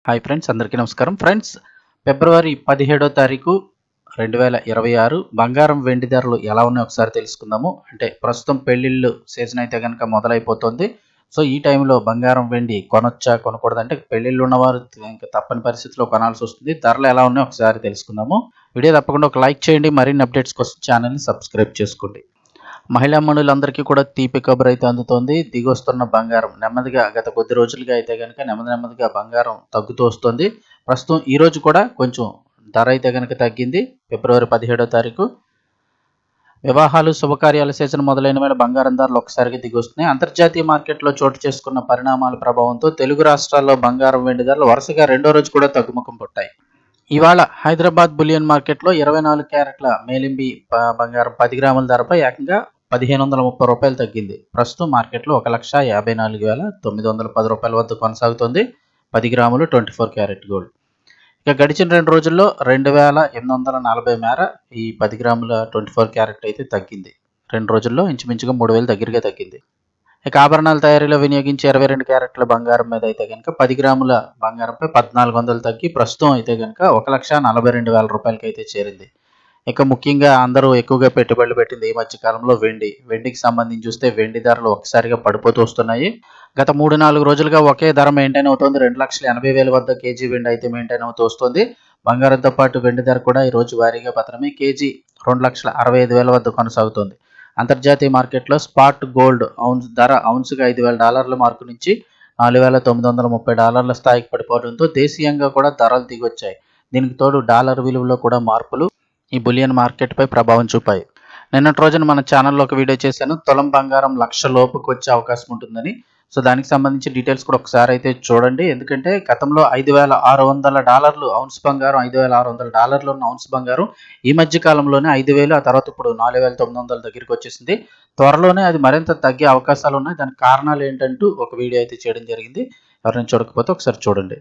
Hi friends, అందరికీ నమస్కారం. Friends, ఫిబ్రవరి 17వ తారీఖు 2026 బంగారం వెండి ధరలు ఎలా ఉన్నాయో ఒకసారి తెలుసుకుందాము. అంటే ప్రస్తుతం పెళ్లిళ్ళు సీజన్ అయితే కనుక మొదలైపోతుంది. సో ఈ టైంలో బంగారం వెండి కొనొచ్చా కొనకూడదు అంటే పెళ్లిళ్ళు ఉన్నవారు ఇంకా తప్పని పరిస్థితిలో కొనాల్సి వస్తుంది. ధరలు ఎలా ఉన్నాయో ఒకసారి తెలుసుకుందాము. వీడియో తప్పకుండా ఒక లైక్ చేయండి. మరిన్ని అప్డేట్స్ కోసం ఛానల్ని సబ్స్క్రైబ్ చేసుకోండి. మహిళా మణులందరికీ కూడా తీపి కబురు అయితే అందుతోంది. దిగొస్తున్న బంగారం నెమ్మదిగా గత కొద్ది రోజులుగా అయితే కనుక నెమ్మదిగా బంగారం తగ్గుతూ వస్తుంది. ప్రస్తుతం ఈ రోజు కూడా కొంచెం ధర అయితే కనుక తగ్గింది. ఫిబ్రవరి 17వ తారీఖు వివాహాలు శుభకార్యాల సీజన్ మొదలైన వేళ బంగారం ధరలు ఒకసారిగా దిగొస్తున్నాయి. అంతర్జాతీయ మార్కెట్లో చోటు చేసుకున్న పరిణామాల ప్రభావంతో తెలుగు రాష్ట్రాల్లో బంగారం వెండి ధరలు వరుసగా రెండో రోజు కూడా తగ్గుముఖం పట్టాయి. ఇవాళ హైదరాబాద్ బులియన్ మార్కెట్లో 24 క్యారెట్ల మేలింబి బంగారం 10 గ్రాముల ధరపై ఏకంగా 1530 రూపాయలు తగ్గింది. ప్రస్తుతం మార్కెట్లో 1,54,910 రూపాయల వద్ద కొనసాగుతోంది 10 గ్రాములు 24 క్యారెట్ గోల్డ్. ఇక గడిచిన 2 రోజుల్లో 2,840 మేర ఈ 10 గ్రాముల 24 క్యారెట్ అయితే తగ్గింది. 2 రోజుల్లో ఇంచుమించుగా 3,000 దగ్గరగా తగ్గింది. ఇక ఆభరణాల తయారీలో వినియోగించే 22 క్యారెట్ల బంగారం మీద అయితే కనుక 10 గ్రాముల బంగారంపై 1,400 తగ్గి ప్రస్తుతం అయితే కనుక 1,42,000 రూపాయలకి అయితే చేరింది. ఇక ముఖ్యంగా అందరూ ఎక్కువగా పెట్టుబడులు పెట్టింది ఈ మధ్య కాలంలో వెండికి సంబంధించి చూస్తే వెండి ధరలు ఒకసారిగా పడిపోతూ వస్తున్నాయి. గత 3-4 రోజులుగా ఒకే ధర మెయింటైన్ అవుతుంది. 2,80,000 వద్ద కేజీ వెండి అయితే మెయింటైన్ అవుతూ వస్తుంది. బంగారంతో పాటు వెండి ధర కూడా ఈ రోజు వారీగా పతనమై కేజీ 2,65,000 వద్ద కొనసాగుతోంది. అంతర్జాతీయ మార్కెట్లో స్పాట్ గోల్డ్ ధర ఔన్సుగా $5,000 మార్కు నుంచి $4,930 స్థాయికి పడిపోవడంతో దేశీయంగా కూడా ధరలు దిగొచ్చాయి. దీనికి తోడు డాలర్ విలువలో కూడా మార్పులు ఈ బులియన్ మార్కెట్పై ప్రభావం చూపాయి. నిన్నటి రోజున మన ఛానల్లో ఒక వీడియో చేశాను. తులం బంగారం 1,00,000 లోపుకి వచ్చే అవకాశం ఉంటుందని. సో దానికి సంబంధించి డీటెయిల్స్ కూడా ఒకసారి అయితే చూడండి. ఎందుకంటే గతంలో $5,600 ఔన్స్ బంగారం, $5,600 ఉన్న ఔన్స్ బంగారం ఈ మధ్య కాలంలోనే 5,000, ఆ తర్వాత ఇప్పుడు 4,900 దగ్గరికి వచ్చేసింది. త్వరలోనే అది మరింత తగ్గే అవకాశాలు ఉన్నాయి. దానికి కారణాలు ఏంటంటూ ఒక వీడియో అయితే చేయడం జరిగింది. ఎవరైనా చూడకపోతే ఒకసారి చూడండి.